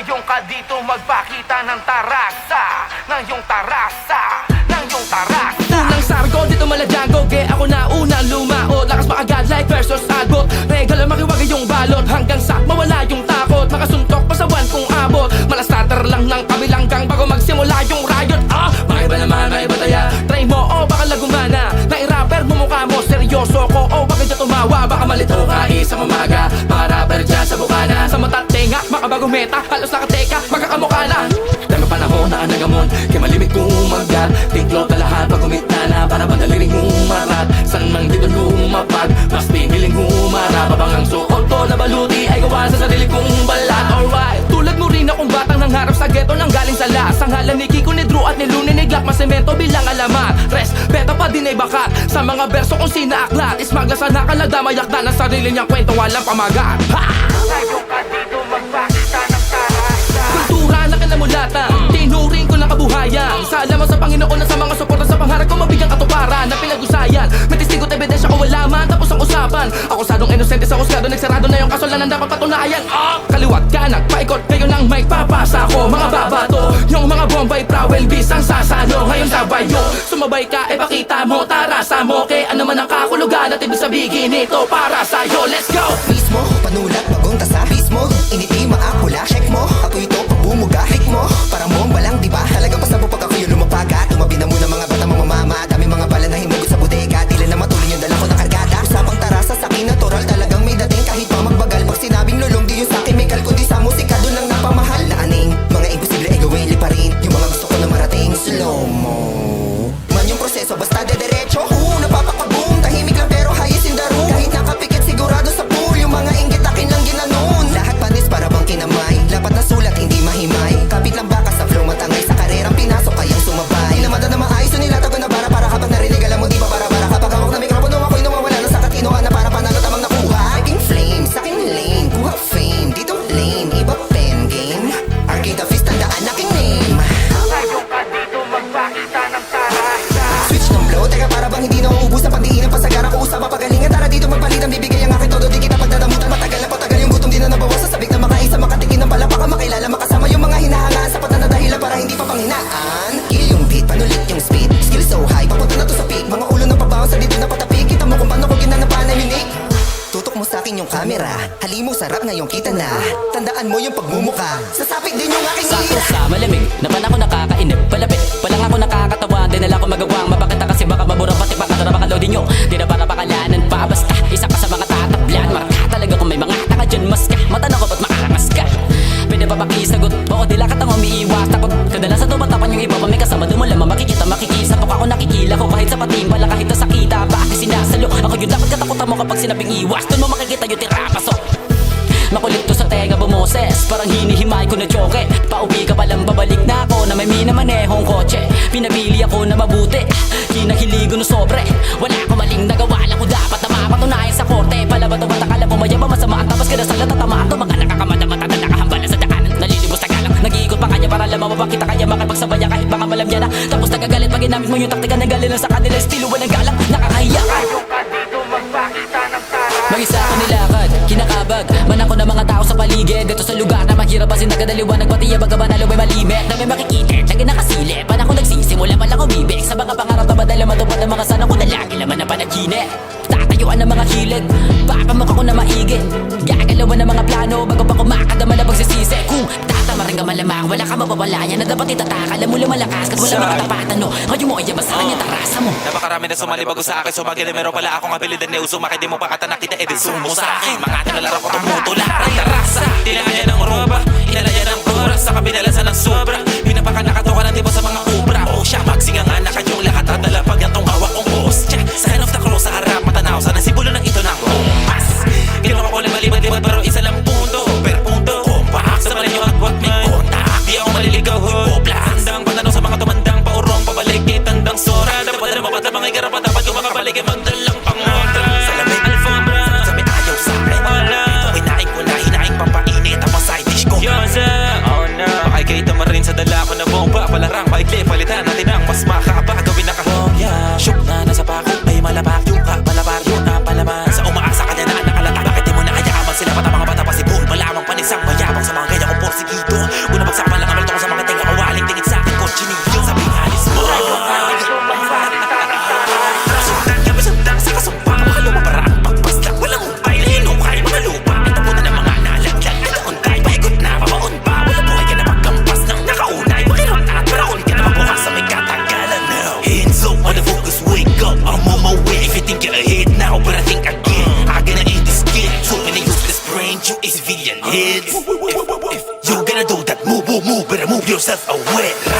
Ngayon ka dito magpakita ng tarasa, ng iyong tarasa, ng iyong tarasa. Unang sargo dito maladyago, ke ako na unang lumaot. Lakas makagad like versus albot, regalo makiwagay yung balot. Hanggang sa mawala yung takot, makasuntok pa sa buwan kung abot. Malas starter lang ng kabilang gang bago magsimula yung riot. Maiba naman, maiba taya. Try mo o baka lagumana. Na-i-rapper mo mukha mo, seryoso ko o bakit dyan tumawa. Baka malito ka isang umaga, mga rapper dyan sa bukana. Sa mata't tenga, makabagong meta, halos nakateka, magkakamukha na. Dami panahon na nagamon, kaya malimit kong umagat. Tiklop na lahat pag umitna na, para madali ring umarat. San mang dito lumapag, mas piniling umarap. Habang ang suot ko na baluti ay gawa sa sarili kong balat. Alright, tulad mo rin akong batang nangharap sa ghetto nang galing sa las. Ang halan ni Kiko, ni Drew at ni Luni, ni Glock, masemento bilang alamat. Respeto pa din ay bakat sa mga berso kung sinaaklat. Ismagla sa nakalagdamay yakda ng sarili niyang kwento, walang pamagat. Ngayon ka dito magpakita ng tarasa. Kultura na kinamulatan, tinuring ko ng kabuhayan. Salamat sa Panginoon na sa mga suporta sa pangarap ko, mabigyang katuparan na pinag-usayan. May testigo at ebidensya ko wala man, tapos ang usapan. Akusadong inosente sa husgado, nagsarado na yung kasalanan dapat patunayan. Kaliwat ka, nagpaikot kayo nang may papasa ko. Mga babato, yung mga bombay prawel bis ang sasalo. Ngayon sabayo, sumabay ka, pakita mo, tarasa mo. Kaya ano man ang kakulugan at ibig sabihin ito para sa'yo. Let's go! Mismo, panulat, bagong tasa. Mismo, initi, maakula. Check mo, ako ito, pagbumuga. Hik mo, parang bomba lang, diba? Talagang pasabo pag ako yung lumapaga. Tumabi na muna mga bata, mga mama. Dami mga bala na hinugot sa bodega. Tila na matulin yung dala ko ng kargada. Usapang tarasa sa akin, natural talagang may dating. Kahit pa magbagal, pag sinabing lulong, di yung sakin may kundi sa musika, doon lang napamahal. Na aning, mga imposible ay gawin, liparin. Yung mga gusto ko na marating, slow mo. Man yung proseso, basta de-derecho. Napapakaboom, tahimik lang pero highest in the room. Kahit nakapikit, sigurado sa pool. Yung mga inggit akin lang ginanon. Lahat panis para bang kinamay. Lapat na sulat, hindi mahimay. Kapit lang baka sa flow, matangay sa karerang pinasok, kayang sumabay. Di naman na maayos, so nilatago na para kapag narinig. Alam mo di ba para kapag hawak na mikropono, ako'y nawawala na sa katinoan na para panalo tamang nakuha. Naging flame, sa akin lane, kuha fame. Dito lane, iba pen game. Arcade of Fist, tandaan aking name. Ngayon ka dito magpakita ng tarasa. Switch ng blow, teka para bang hindi nauubos ang pagdiin ng pasagara ko usap mapagalingan. Tara dito magpalitan, bibigay ang aking todo, di kita pagdadamutan. Matagal na patagal yung gutom, di na nabawasan. Sabik na makaisa, makatikin ng palapaka, makilala, makasama yung mga hinahangaan. Sapat na dahilan para hindi pa panghinaan. Kill yung beat, panulit yung speed. Skill so high, papunta na to sa peak. Mga ulo ng pabawan sa dito na patapik. Kita mo kung paano ko ginanapanahimik. Tutok mo sa akin yung camera, halimo sarap ngayong kita na. Tandaan mo yung pagmumuka, sasapit din yung aking Sakto ira. sa malamig, naman ako nakakainip. Palapit, palang ako nakakatawa. Di nala ko magawang mapakita kasi baka maburang pati baka tara baka loadin nyo. Di na para pakalanan pa basta isa ka sa mga tatablan. Marka talaga kung may mga taka dyan mas ka. Matanong ko ba't makarangas ka? Pwede pa pakisagot, oo di lakad ang umiiwas. Takot, kadalasan tumatapan yung iba pa may kasama. Doon mo lamang makikita, makikisa. Pag ako nakikila ko kahit sa pating wala kahit nasakita. Bakit sinasalo? Ako yun dapat katakutan mo kapag sinabing iwas. Doon mo makikita yung tirapasok. Makulit to sa tenga bumoses, parang hinihimay ko na joke. Pauwi ka palang babalik na ako na may minamanehong kotse. Pinabili ako na mabuti, hinahiligo no sobre. Wala ko maling nagawa lang ko dapat na mapatunayan sa korte. Palabato-bata ka lang pumayaba masama at tapos ka na sa latatamaan to. Mga nakakamata-mata na nakahambala sa daanan. Nalilibos na galang, nag-iikot pa kanya para lamang mapakita kanya makipagsabaya kahit baka malam niya na. Tapos nagagalit pag ginamit mo yung taktika na galing lang sa kanila. Estilo walang galang, nakakahiya ka. Ngayon ka dito magpakita ng tarasa. Mag-isa ako nilakad, kinakabag man ako ng mga tao sa paligid. Dito sa lugar na mahirap kasi nagkadaliwanag. Pati yung baga banalo may malimit na may makikita, lagi nakasilip. Pan ako nagsisimula man lang umibig sa mga pangarap na badala matupad ng mga sana ko na lagi laman na panaginip. Tatayuan ng mga hilig, papamukha ko na maigi. Gagalawan ng mga plano bago pa kumakadama na pagsisisi. Kung tatama rin ka malamang, wala ka mapapalayan na dapat itatakal. Alam mo lang malakas kat wala makatapatan no. Ngayon mo ay basta kanya tarasa mo. Napakarami na sumali bago sa akin. Sumagi na meron pala akong abilidad na usumaki. Di mo pa kata nakita edisumo sa akin. Mga tinalaro ko tumutula ang tarasa. Tinakaya ng roba, inalaya ng oras. Sa kabinalasan ng sobra, pinapaka nakatoka ng tipo sa mga obra. O siya magsinga nga na kayong lahat. At dalapag yan tong hawak kong boss. Sign of the cross sa harap matanaw. Sana sibulo ng ito ng kompas. Ginawa ko lang malibad-libad pero isa lang punto. Per punto, kompak sa malan nyo at wag may kontak. Di ako maliligaw ho, handang patanaw sa mga tumandang. Paurong pabalik kay tandang sora. Dapat na mapat na mga igarap at dapat kung makabalik ay magdalang pangontra. Sa lamig alfombra, sabi ayaw sa akin. Ito hinaing ko na hinaing pampainit ang side dish ko. Yosa, oh no. Bakay kayo tamarin sa dala ko na bomba. Palarang paikli, palitan natin ang mas makaba. Gawin na kahong yan. Shook na nasa pako, ay malapak yung ka. Palabaryo na palaman. Sa umaasa ka na nakalata. Bakit di mo na kaya abang sila pata mga bata pa si Bull. Malamang panisang mayabang sa mga ganyan kong porsigido. yourself aware.